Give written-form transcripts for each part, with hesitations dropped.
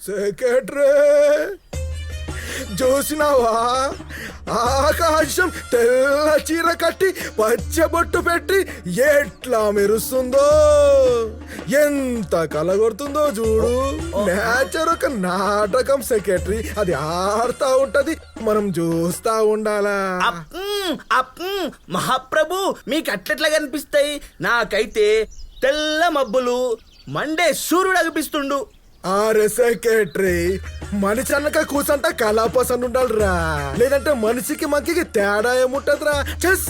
Secretary చూసినావా? ఆకాశం తెల్ల చీర కట్టి పచ్చబొట్టు పెట్టి ఎట్లా మెరుస్తుందో, ఎంత కలగొడుతుందో చూడు. నేచర్ ఒక నాటకం సెక్రటరీ, అది ఆడుతా ఉంటది, మనం చూస్తా ఉండాలా. మహాప్రభు మీకు అట్లెట్లా కనిపిస్తాయి? నాకైతే తెల్ల మబ్బులు మండే సూర్యుడు అనిపిస్తుండు. ఆరే సెక్రటరీ, మనిషి అన్నక కూసంట కళాపసండ్ ఉండాలిరా, లేదంటే మనిషికి మంకికి తేడా ఏముంటదిరా. చెస్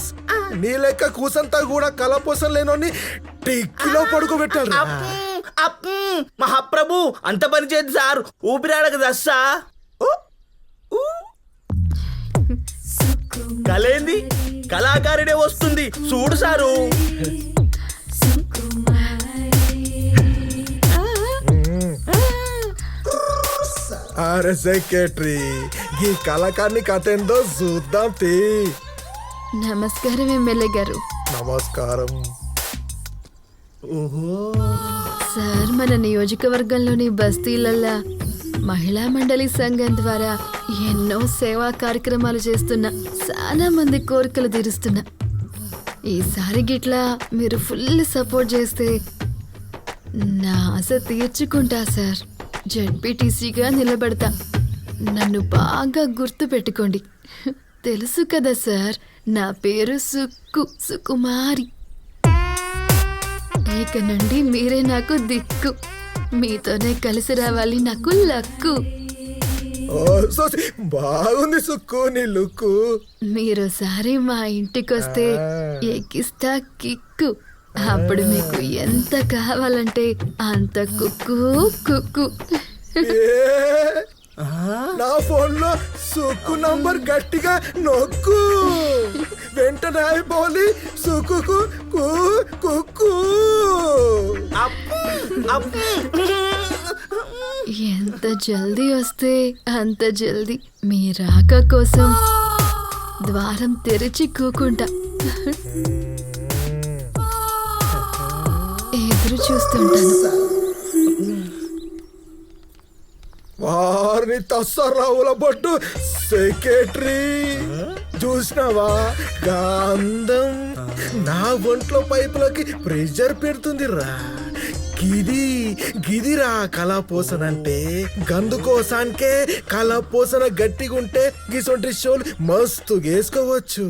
నీ లెక్క కూసంతా కూడా కళాపసం లేనోని టిక్కిలో పడుకోబెట్టాలిరా. మహాప్రభు అంత పని చేద్ది సార్, ఊపిరాడక దస్సా. కలేంది కళాకారుడే వస్తుంది చూడు సారు. అరే సెక్రటరీ, ఈ కళాకారుని కథ ఏందో చూద్దాం తీ. నమస్కారం ఎమ్మెల్యే గారు. నమస్కారం. సార్, మన నియోజకవర్గంలోని బస్తీలల్లా మహిళా మండలి సంఘం ద్వారా ఎన్నో సేవా కార్యక్రమాలు చేస్తున్నా, చాలా మంది కోరికలు తీరుస్తున్నా. ఈసారి గిట్లా మీరు ఫుల్ సపోర్ట్ చేస్తే నా ఆశ తీర్చుకుంటా సార్. జడ్పీటీసీగా నిలబడతా. నన్ను బాగా గుర్తు పెట్టుకోండి. తెలుసు కదా సార్, నా పేరు సుకుమారి. ఇక నుండి మీరే నాకు దిక్కు. మీతోనే కలిసి రావాలి నాకు లక్కు. బాగుంది సుక్కు నీ లుక్కు. మీరోసారి మా ఇంటికొస్తే ఎక్కిస్తా కిక్కు. అప్పుడు మీకు ఎంత కావాలంటే అంత కుక్కు కుక్కు. నా ఫోన్ లో సుక్కు నంబర్ గట్టిగా నొక్కు, వెంటనే అయిపోలి సుక్కు కుక్కు. ఎంత జల్దీ వస్తే అంత జల్దీ మీ రాక కోసం ద్వారం తెరిచి కూకుంటా. ఎదురు చూస్తుంటాను. వారిని తస్సరావుల పట్టు సెక్రటరీ, చూసినావా? గంధం నా ఒంట్లో పైపులకి ప్రెషర్ పెడుతుంది రా. గిదిరా కళాపోసన అంటే. గందు కోసానికే కళాపోసన గట్టిగా ఉంటే గిసొంటి షోలు మస్తు వేసుకోవచ్చు.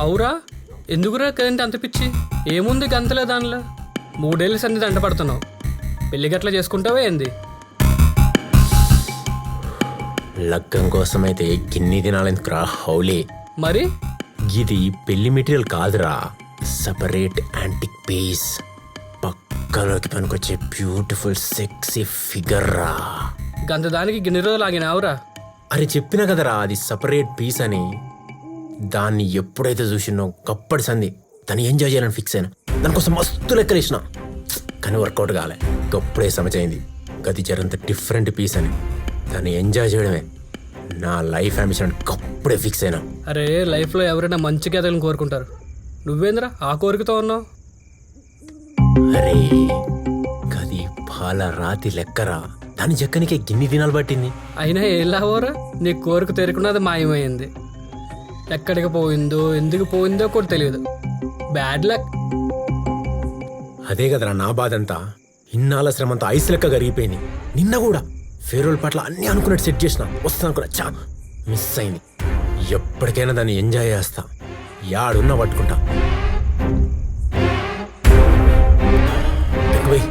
అవురా, ఎందుకురా కదంటే అంత పిచ్చి? ఏముంది గంతలే దానిలో? 3 ఏళ్ళ సంది దంట పడుతున్నావు. పెళ్లి గట్ల చేసుకుంటావా ఏంది? లగ్గం కోసమైతే గిన్ని దినాలెందుకురా హౌలీ? మరి ఇది పెళ్లి మెటీరియల్ కాదురా, సపరేట్ యాంటిక్ పీస్. పక్కలోకి పనికొచ్చే బ్యూటిఫుల్ సెక్సీ ఫిగర్ రా. గంత దానికి గిన్ని రోజులు ఆగినావురా? అరే చెప్పినా కదరా అది సపరేట్ పీస్ అని. దాన్ని ఎప్పుడైతే చూసినో గప్పటి సంది దాన్ని ఎంజాయ్ చేయాలని ఫిక్స్ అయినా. దానికోసం మస్తు లెక్కలు ఇచ్చిన, కానీ వర్కౌట్ కాలే. గప్పుడే సమచైంది గది జరంత డిఫరెంట్ పీస్ అని. దాన్ని ఎంజాయ్ చేయడమే నా లైఫ్ అంబిషన్. గప్పుడే ఫిక్స్ అయినా. అరే లైఫ్లో ఎవరైనా మంచి కథలను కోరుకుంటారు, నువ్వేంద్రా ఆ కోరికతో ఉన్నావు? అరే గది పాల రాతి లెక్కరా. దాని చెక్కనికే గిన్ని దినాలు పట్టింది. అయినా ఏలావోరా నీ కోరిక తెరుకున్నది మాయమైంది. ఎక్కడికి పోయిందో ఎందుకు పోయిందో కూడా తెలియదు. Bad luck. అదే కదరా నా బాధ అంతా. ఇన్నాళ్ళ శ్రమంతా ఐస్ లెక్క కరిగిపోయింది. నిన్న కూడా ఫేరోల్ పట్ల అన్ని అనుకున్నట్టు సెట్ చేసిన, వస్తాను కూడా చా మిస్ అయింది. ఎప్పటికైనా దాన్ని ఎంజాయ్ చేస్తా, యాడున్నా పట్టుకుంటా. ఎక్కువై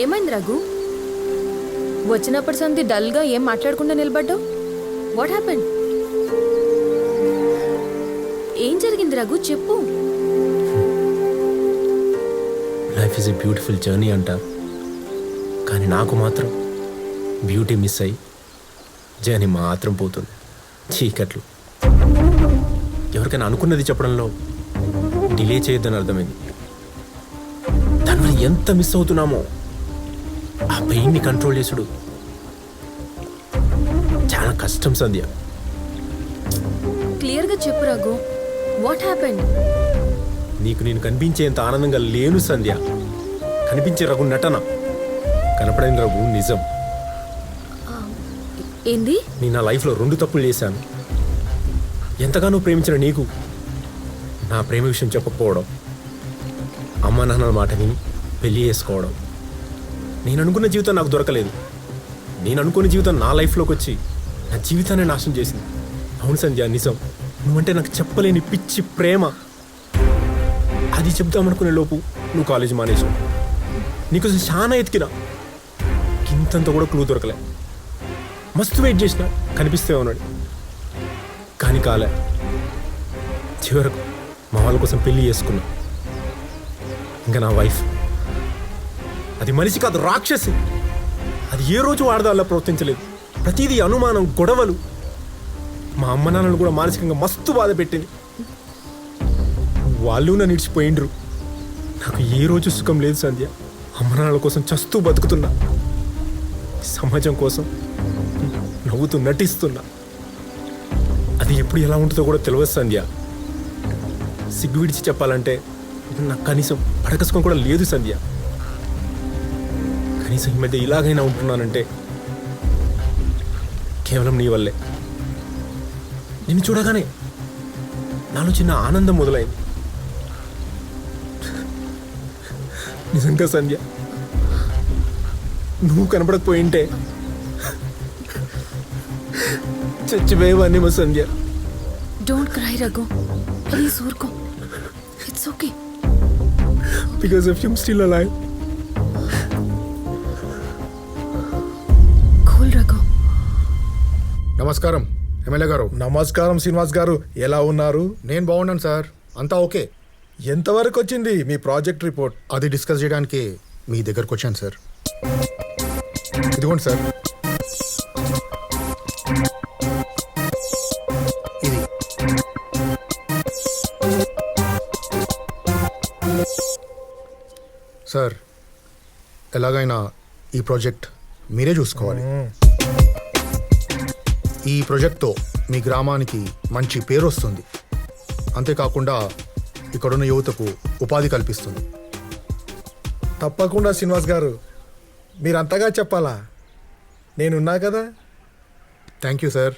ఏమైంది రఘు? వచ్చినప్పటి సంది డల్గా ఏం మాట్లాడకుండా నిలబడ్డావు? What happen? ఏం జరిగింది రఘు, చెప్పు. Life is a beautiful journey అంటారు, కానీ నాకు మాత్రం బ్యూటీ మిస్ అయ్యి జర్నీ మాత్రం పోతుంది. చీకట్లు. ఎవరికైనా అనుకున్నది చెప్పడంలో డిలే చేయొద్దని అర్థమైంది. దానివల్ల ఎంత మిస్ అవుతున్నామో ఆ పెయిన్ని కంట్రోల్ చేసుడు చాలా కష్టం సంధ్య. క్లియర్గా చెప్పు రఘు, వాట్ హ్యాపెన్? నీకు నేను కనిపించేంత ఆనందంగా లేను సంధ్య. కనిపించే రఘు నటన, కనపడని రఘు నిజం. ఏంది? నేను నా లైఫ్లో 2 తప్పులు చేశాను. ఎంతగానో ప్రేమించిన నీకు నా ప్రేమ విషయం చెప్పకపోవడం, అమ్మ నాన్నల మాట విని పెళ్లి చేసుకోవడం. నేను అనుకున్న జీవితం నాకు దొరకలేదు. నేను అనుకున్న జీవితం నా లైఫ్లోకి వచ్చి నా జీవితాన్ని నాశనం చేసింది. అవును సంధ్య, నిజం. నువ్వంటే నాకు చెప్పలేని పిచ్చి ప్రేమ. అది చెప్దామనుకునే లోపు నువ్వు కాలేజ్ మానేసావు. నీకోసం చాలా ఎతికినా, ఇంతంత కూడా క్లూ దొరకలే. మస్తు వెయిట్ చేసిన, కనిపిస్తే ఉన్నాడు, కానీ కాలే. చివరకు మా వాళ్ళ కోసం పెళ్లి చేసుకున్నా. ఇంకా నా వైఫ్ అది మనిషి కాదు, రాక్షసి. అది ఏ రోజు ఆడదాల్లో ప్రవర్తించలేదు. ప్రతిదీ అనుమానం, గొడవలు. మా అమ్మ నాన్నలు కూడా మానసికంగా మస్తు బాధ పెట్టింది. వాళ్ళు నన్ను నిడిచిపోయిండ్రు. నాకు ఏ రోజు సుఖం లేదు సంధ్య. అమ్మ నాన్నల కోసం చస్తూ బతుకుతున్నా, సమాజం కోసం నవ్వుతూ నటిస్తున్నా. అది ఎప్పుడు ఎలా ఉంటుందో కూడా తెలియదు సంధ్య. సిగ్గు విడిచి చెప్పాలంటే నాకు కనీసం పడకసుకొని కూడా లేదు సంధ్య. కనీసం ఈ మధ్య ఇలాగైనా ఉంటున్నానంటే కేవలం నీ వల్లే. నిన్ను చూడగానే నాలో చిన్న ఆనందం మొదలైంది. నిజంగా సంధ్య, నువ్వు కనపడకపోయింటే చచ్చిపోయేవాన్నేమో సంధ్య. డోంట్ క్రై రఘు, ప్లీజ్ ఊరుకో. It's okay. Because of you, I'm still alive. Cool Raghu. నమస్కారం ఎమ్మెల్యే గారు. నమస్కారం శ్రీనివాస్ గారు, ఎలా ఉన్నారు? నేను బాగున్నాను సార్, అంతా ఓకే. ఎంతవరకు వచ్చింది మీ ప్రాజెక్ట్ రిపోర్ట్? అది డిస్కస్ చేయడానికి మీ దగ్గరకు వచ్చాను సార్. ఇదిగోండి సార్, ఇది సార్. ఎలాగైనా ఈ ప్రాజెక్ట్ మీరే చూసుకోవాలి. ఈ ప్రాజెక్ట్తో మీ గ్రామానికి మంచి పేరు వస్తుంది. అంతేకాకుండా ఇక్కడున్న యువతకు ఉపాధి కల్పిస్తుంది. తప్పకుండా శ్రీనివాస్ గారు, మీరంతగా చెప్పాలా? నేనున్నా కదా. Thank you sir.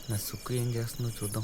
నా సుక్కు ఏం చేస్తుందో చూద్దాం.